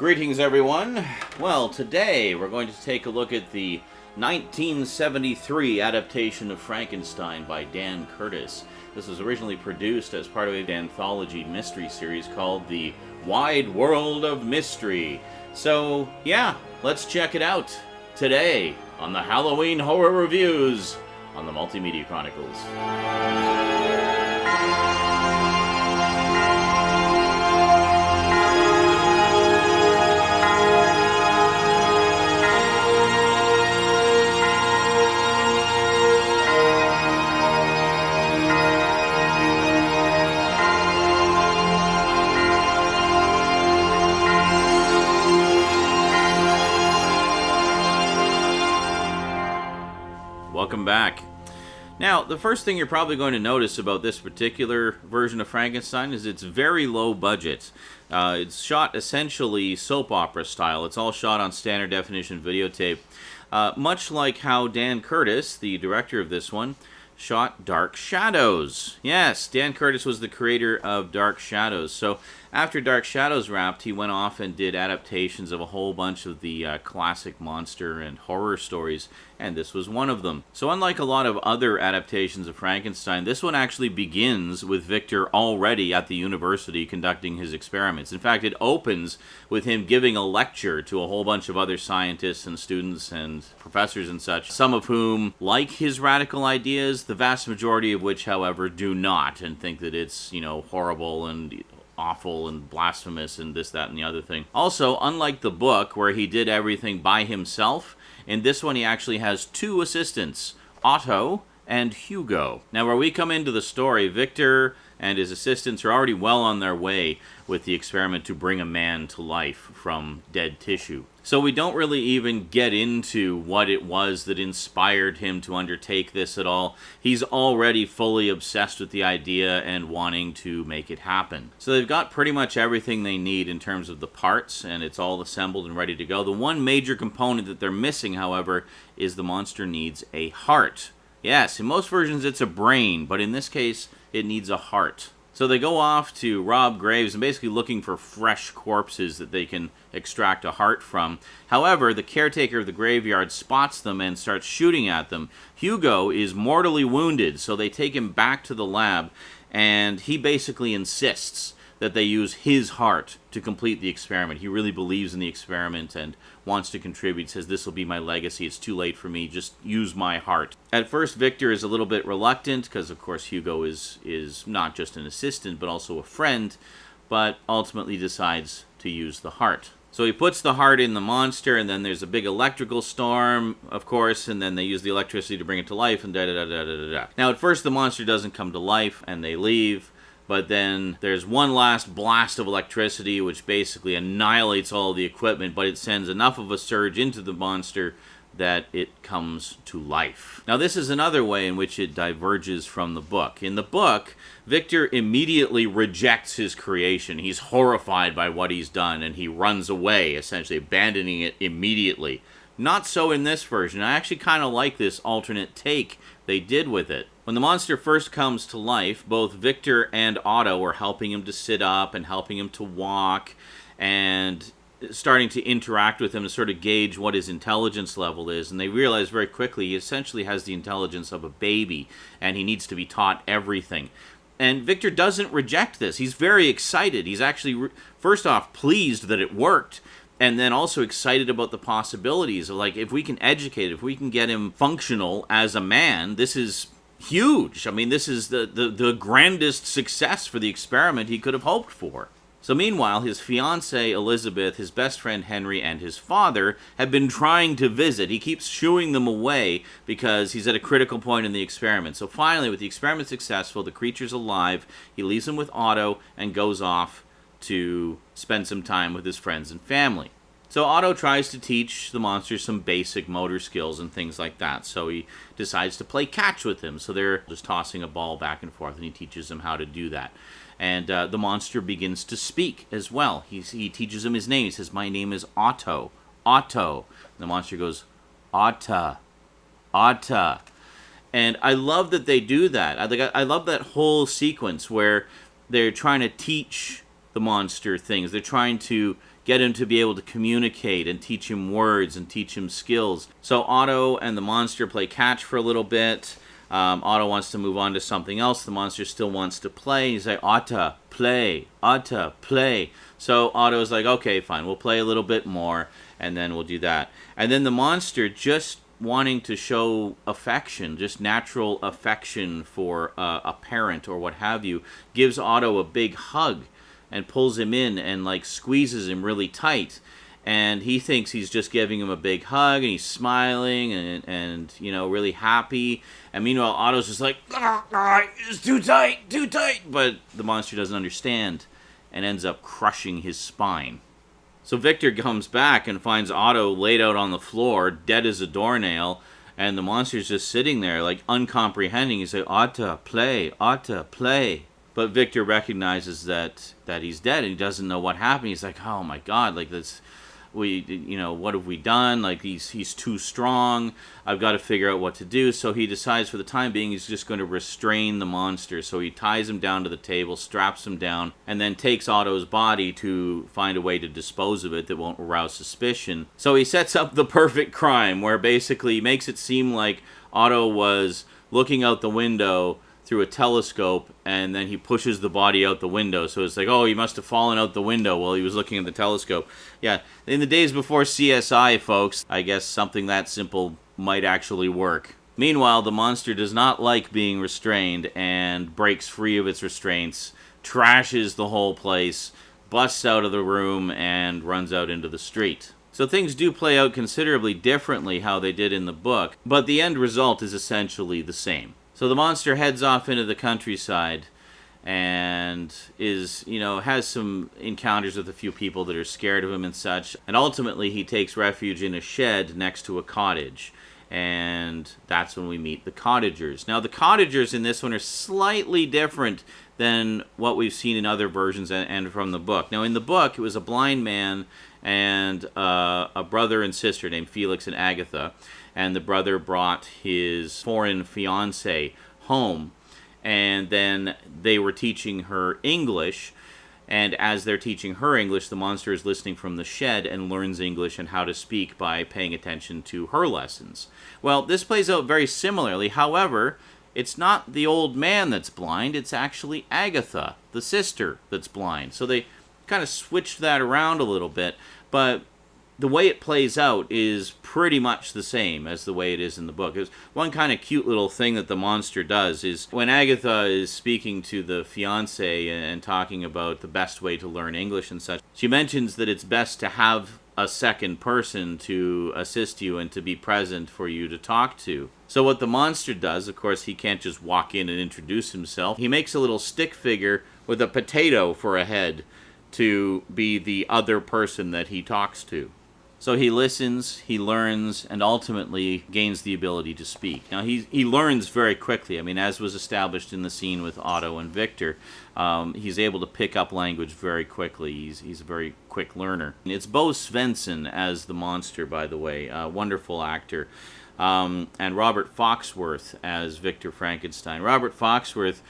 Greetings, everyone. Well, today we're going to take a look at the 1973 adaptation of Frankenstein by Dan Curtis. This was originally produced as part of an anthology mystery series called The Wide World of Mystery. So, yeah, let's check it out today on the Halloween Horror Reviews on the Multimedia Chronicles. Welcome back. Now, the first thing you're probably going to notice about this particular version of Frankenstein is it's very low budget. It's shot essentially soap opera style. It's all shot on standard definition videotape. Much like how Dan Curtis, the director of this one, shot Dark Shadows. Yes, Dan Curtis was the creator of Dark Shadows. So after Dark Shadows wrapped, he went off and did adaptations of a whole bunch of the classic monster and horror stories, and this was one of them. So unlike a lot of other adaptations of Frankenstein, this one actually begins with Victor already at the university conducting his experiments. In fact, it opens with him giving a lecture to a whole bunch of other scientists and students and professors and such, some of whom like his radical ideas, the vast majority of which, however, do not, and think that it's, horrible and awful and blasphemous and this, that, and the other thing. Also, unlike the book, where he did everything by himself, in this one he actually has two assistants, Otto and Hugo. Now, where we come into the story, Victor and his assistants are already well on their way with the experiment to bring a man to life from dead tissue. So we don't really even get into what it was that inspired him to undertake this at all. He's already fully obsessed with the idea and wanting to make it happen. So they've got pretty much everything they need in terms of the parts, and it's all assembled and ready to go. The one major component that they're missing, however, is the monster needs a heart. Yes, in most versions it's a brain, but in this case it needs a heart. So they go off to rob graves and basically looking for fresh corpses that they can extract a heart from. However, the caretaker of the graveyard spots them and starts shooting at them. Hugo is mortally wounded, so they take him back to the lab, and he basically insists that they use his heart to complete the experiment. He really believes in the experiment and wants to contribute, says, "This will be my legacy, it's too late for me, just use my heart." At first, Victor is a little bit reluctant, because of course Hugo is not just an assistant, but also a friend, but ultimately decides to use the heart. So he puts the heart in the monster, and then there's a big electrical storm, of course, and then they use the electricity to bring it to life, and da-da-da-da-da-da. Now, at first, the monster doesn't come to life, and they leave. But then there's one last blast of electricity which basically annihilates all the equipment, but it sends enough of a surge into the monster that it comes to life. Now, this is another way in which it diverges from the book. In the book, Victor immediately rejects his creation. He's horrified by what he's done, and he runs away, essentially abandoning it immediately. Not so in this version. I actually kind of like this alternate take they did with it. When the monster first comes to life, both Victor and Otto are helping him to sit up and helping him to walk and starting to interact with him to sort of gauge what his intelligence level is. And they realize very quickly he essentially has the intelligence of a baby and he needs to be taught everything. And Victor doesn't reject this. He's very excited. He's actually, first off, pleased that it worked. And then also excited about the possibilities of, like, if we can educate, if we can get him functional as a man, this is huge. I mean, this is the grandest success for the experiment he could have hoped for. So meanwhile, his fiancée Elizabeth, his best friend Henry, and his father have been trying to visit. He keeps shooing them away because he's at a critical point in the experiment. So finally, with the experiment successful, the creature's alive, he leaves him with Otto and goes off to spend some time with his friends and family. So Otto tries to teach the monster some basic motor skills and things like that. So he decides to play catch with him. So they're just tossing a ball back and forth, and he teaches him how to do that. And the monster begins to speak as well. He teaches him his name. He says, "My name is Otto. Otto." And the monster goes, "Otta. Otta." And I love that they do that. I love that whole sequence where they're trying to teach the monster things. They're trying to get him to be able to communicate and teach him words and teach him skills. So Otto and the monster play catch for a little bit. Otto wants to move on to something else. The monster still wants to play. He's like, Otto, play. Otto, play. So Otto's like, okay, fine. We'll play a little bit more, and then we'll do that. And then the monster, just wanting to show affection, just natural affection for a parent or what have you, gives Otto a big hug and pulls him in and like squeezes him really tight. And he thinks he's just giving him a big hug, and he's smiling and you know, really happy. And meanwhile, Otto's just like, it's too tight, too tight. But the monster doesn't understand and ends up crushing his spine. So Victor comes back and finds Otto laid out on the floor, dead as a doornail, and the monster's just sitting there, like, uncomprehending. He's like, Otto, play, Otto, play. But Victor recognizes that he's dead, and he doesn't know what happened. He's like, oh my God, like, this, what have we done? Like, he's too strong. I've got to figure out what to do. So he decides for the time being he's just going to restrain the monster. So he ties him down to the table, straps him down, and then takes Otto's body to find a way to dispose of it that won't arouse suspicion. So he sets up the perfect crime, where basically he makes it seem like Otto was looking out the window through a telescope, and then he pushes the body out the window. So it's like, oh, he must have fallen out the window while he was looking at the telescope. Yeah, in the days before CSI, folks, I guess something that simple might actually work. Meanwhile, the monster does not like being restrained and breaks free of its restraints, trashes the whole place, busts out of the room, and runs out into the street. So things do play out considerably differently how they did in the book, but the end result is essentially the same. So the monster heads off into the countryside and has some encounters with a few people that are scared of him and such. And ultimately he takes refuge in a shed next to a cottage. And that's when we meet the cottagers. Now the cottagers in this one are slightly different than what we've seen in other versions and from the book. Now in the book it was a blind man and a brother and sister named Felix and Agatha. And the brother brought his foreign fiancée home, and then they were teaching her English, and as they're teaching her English, the monster is listening from the shed and learns English and how to speak by paying attention to her lessons. Well, this plays out very similarly. However, it's not the old man that's blind, it's actually Agatha, the sister, that's blind. So they kind of switched that around a little bit, but the way it plays out is pretty much the same as the way it is in the book. There's one kind of cute little thing that the monster does is when Agatha is speaking to the fiancé and talking about the best way to learn English and such, she mentions that it's best to have a second person to assist you and to be present for you to talk to. So what the monster does, of course, he can't just walk in and introduce himself. He makes a little stick figure with a potato for a head to be the other person that he talks to. So he listens, he learns, and ultimately gains the ability to speak. Now, he learns very quickly. I mean, as was established in the scene with Otto and Victor, he's able to pick up language very quickly. He's a very quick learner. It's Bo Svensson as the monster, by the way, a wonderful actor, and Robert Foxworth as Victor Frankenstein. Robert Foxworth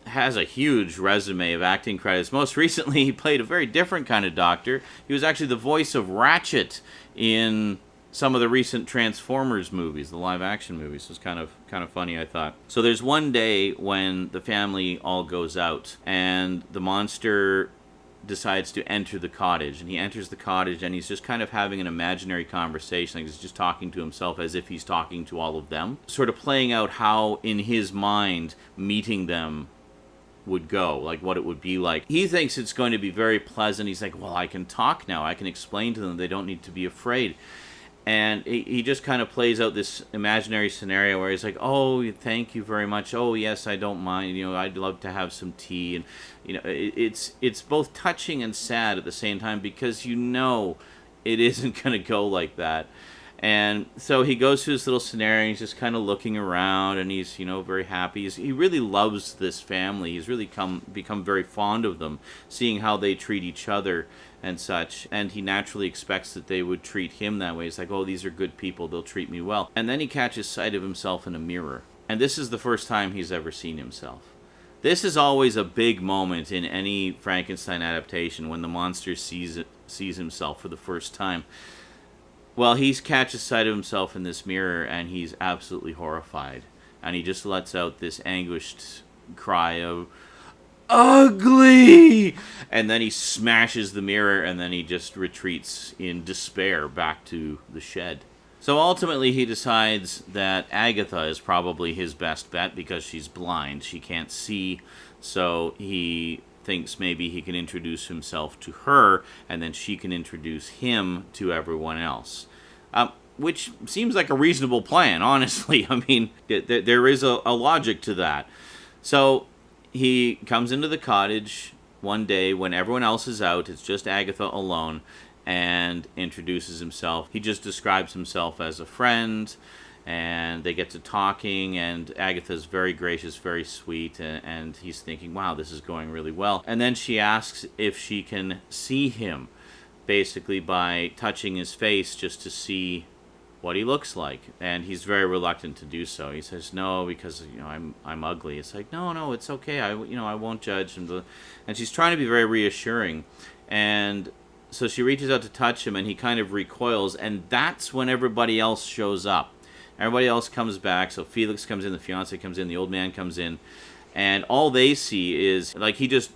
has a huge resume of acting credits. Most recently, he played a very different kind of doctor. He was actually the voice of Ratchet in some of the recent Transformers movies, the live-action movies. It was kind of funny, I thought. So there's one day when the family all goes out, and the monster decides to enter the cottage, and he enters the cottage and he's just kind of having an imaginary conversation, like he's just talking to himself as if he's talking to all of them, sort of playing out how in his mind meeting them would go, like what it would be like. He thinks it's going to be very pleasant. He's like, well, I can talk now, I can explain to them, they don't need to be afraid. And he just kind of plays out this imaginary scenario where he's like, oh, thank you very much. Oh, yes, I don't mind. I'd love to have some tea. And, it's both touching and sad at the same time because it isn't going to go like that. And so he goes through this little scenario, and he's just kind of looking around, and he's, very happy. He really loves this family. He's really become very fond of them, seeing how they treat each other and such. And he naturally expects that they would treat him that way. He's like, oh, these are good people. They'll treat me well. And then he catches sight of himself in a mirror. And this is the first time he's ever seen himself. This is always a big moment in any Frankenstein adaptation when the monster sees himself for the first time. Well, he catches sight of himself in this mirror, and he's absolutely horrified. And he just lets out this anguished cry of, ugly! And then he smashes the mirror, and then he just retreats in despair back to the shed. So ultimately he decides that Agatha is probably his best bet because she's blind. She can't see, so he thinks maybe he can introduce himself to her, and then she can introduce him to everyone else. Which seems like a reasonable plan, honestly. I mean, there is a logic to that. So he comes into the cottage one day when everyone else is out. It's just Agatha alone, and introduces himself. He just describes himself as a friend, and they get to talking, and Agatha's very gracious, very sweet, and he's thinking, wow, this is going really well. And then she asks if she can see him, basically by touching his face just to see what he looks like, and he's very reluctant to do so. He says no because I'm ugly. It's like no, it's okay. I won't judge. And she's trying to be very reassuring, and so she reaches out to touch him, and he kind of recoils, and that's when everybody else shows up. Everybody else comes back. So Felix comes in, the fiance comes in, the old man comes in, and all they see is like he just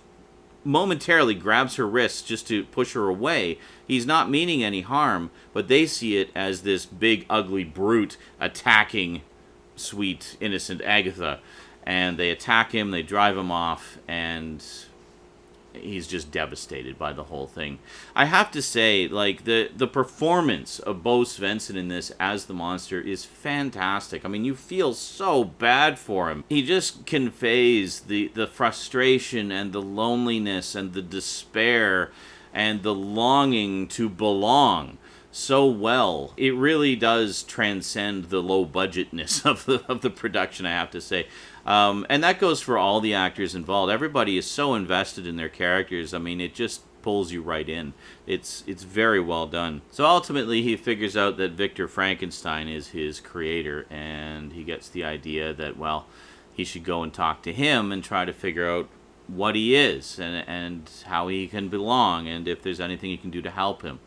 momentarily grabs her wrists just to push her away. He's not meaning any harm, but they see it as this big, ugly brute attacking sweet, innocent Agatha. And they attack him, they drive him off, and he's just devastated by the whole thing. I have to say, like, the performance of Bo Svenson in this as the monster is fantastic. I mean, you feel so bad for him. He just conveys the frustration and the loneliness and the despair and the longing to belong so well. It really does transcend the low budgetness of the production, I have to say. And that goes for all the actors involved. Everybody is so invested in their characters. I mean, it just pulls you right in. It's very well done. So ultimately, he figures out that Victor Frankenstein is his creator, and he gets the idea that, well, he should go and talk to him and try to figure out what he is and how he can belong, and if there's anything he can do to help him.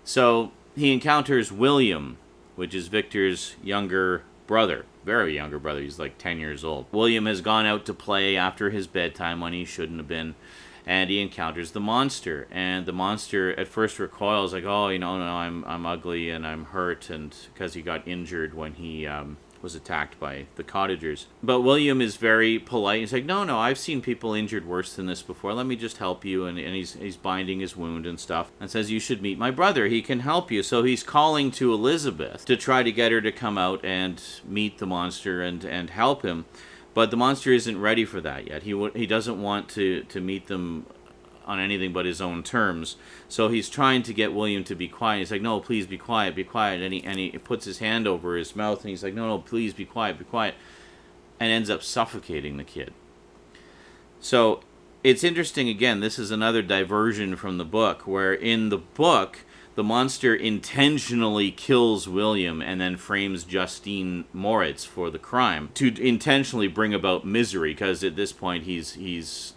So he encounters William, which is Victor's younger brother. Very younger brother. He's like 10 years old. William has gone out to play after his bedtime when he shouldn't have been, and he encounters the monster. And the monster at first recoils, like, oh, no, I'm ugly and I'm hurt, and because he got injured when he was attacked by the cottagers. But William is very polite. He's like, no, I've seen people injured worse than this before. Let me just help you. And he's binding his wound and stuff. And says, you should meet my brother. He can help you. So he's calling to Elizabeth to try to get her to come out and meet the monster and help him. But the monster isn't ready for that yet. He doesn't want to meet them on anything but his own terms. So he's trying to get William to be quiet. He's like, no, please be quiet, be quiet. And he puts his hand over his mouth, and he's like, no, please be quiet, be quiet. And ends up suffocating the kid. So it's interesting, again, this is another diversion from the book, where in the book, the monster intentionally kills William and then frames Justine Moritz for the crime to intentionally bring about misery, because at this point he's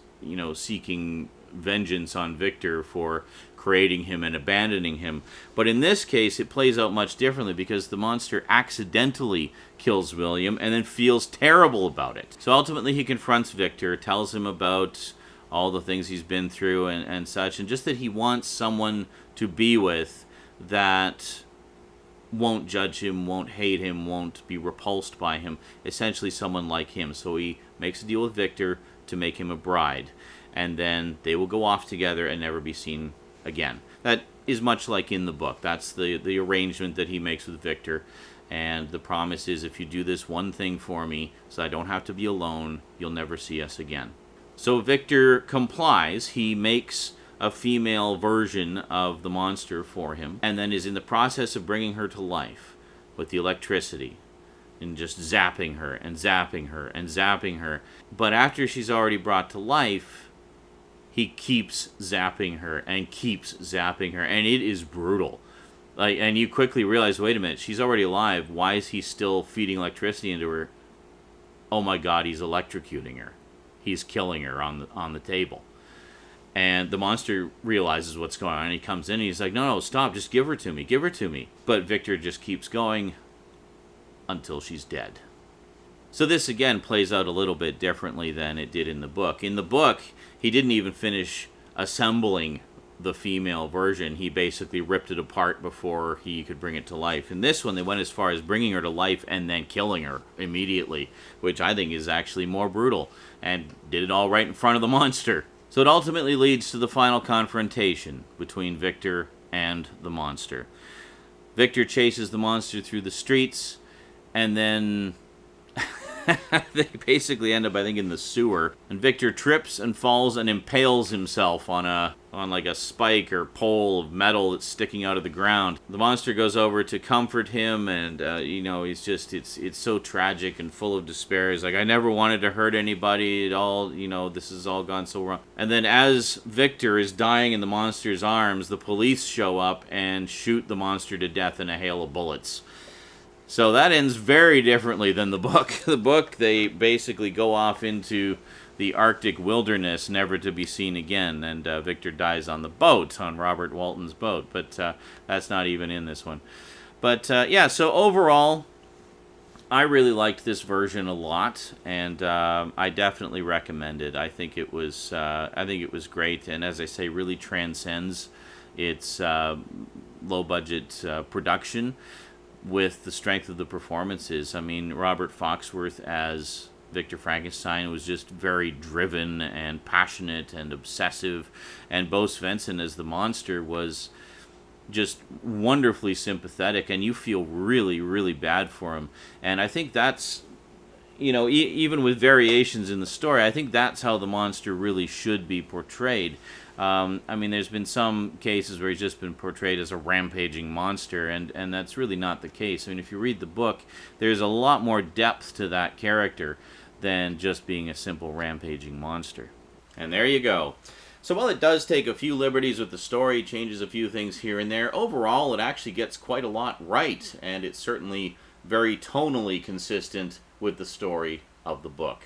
seeking vengeance on Victor for creating him and abandoning him. But in this case, it plays out much differently, because the monster accidentally kills William and then feels terrible about it. So ultimately he confronts Victor, tells him about all the things he's been through and such, and just that he wants someone to be with that won't judge him, won't hate him, won't be repulsed by him, essentially someone like him. So he makes a deal with Victor to make him a bride, and then they will go off together and never be seen again. That is much like in the book. That's the arrangement that he makes with Victor, and the promise is, if you do this one thing for me so I don't have to be alone, you'll never see us again. So Victor complies. He makes a female version of the monster for him, and then is in the process of bringing her to life with the electricity and just zapping her and zapping her and zapping her. But after she's already brought to life, he keeps zapping her and keeps zapping her, and it is brutal. And you quickly realize, wait a minute, she's already alive. Why is he still feeding electricity into her? Oh my God, he's electrocuting her. he's killing her on the table. And the monster realizes what's going on. And he comes in and he's like, no, stop, just give her to me, give her to me. But Victor just keeps going until she's dead. So this, again, plays out a little bit differently than it did in the book. In the book, he didn't even finish assembling the female version. He basically ripped it apart before he could bring it to life. In this one, they went as far as bringing her to life and then killing her immediately, which I think is actually more brutal, and did it all right in front of the monster. So it ultimately leads to the final confrontation between Victor and the monster. Victor chases the monster through the streets, and then they basically end up, I think, in the sewer. And Victor trips and falls and impales himself on like a spike or pole of metal that's sticking out of the ground. The monster goes over to comfort him, and he's just it's so tragic and full of despair. He's like, I never wanted to hurt anybody at all. This has all gone so wrong. And then as Victor is dying in the monster's arms, the police show up and shoot the monster to death in a hail of bullets. So that ends very differently than the book. The book, they basically go off into the Arctic wilderness, never to be seen again, and Victor dies on the boat, on Robert Walton's boat, but that's not even in this one. But yeah, so overall, I really liked this version a lot, and I definitely recommend it. I think it was great, and as I say, really transcends its low-budget production with the strength of the performances. I mean, Robert Foxworth as Victor Frankenstein was just very driven and passionate and obsessive, and Bo Svensson as the monster was just wonderfully sympathetic, and you feel really, really bad for him. And I think that's, even with variations in the story, I think that's how the monster really should be portrayed. I mean, there's been some cases where he's just been portrayed as a rampaging monster, and that's really not the case. I mean, if you read the book, there's a lot more depth to that character than just being a simple rampaging monster. And there you go. So while it does take a few liberties with the story, changes a few things here and there, overall it actually gets quite a lot right, and it's certainly very tonally consistent with the story of the book.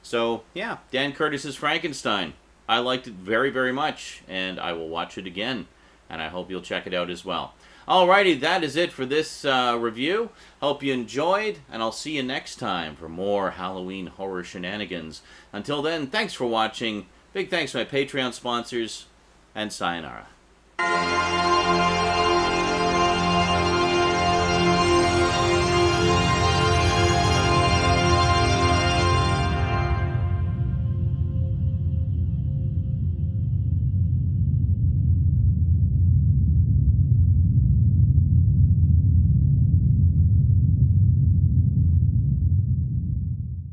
So, yeah, Dan Curtis's Frankenstein. I liked it very, very much, and I will watch it again, and I hope you'll check it out as well. Alrighty, that is it for this review. Hope you enjoyed, and I'll see you next time for more Halloween horror shenanigans. Until then, thanks for watching. Big thanks to my Patreon sponsors, and sayonara.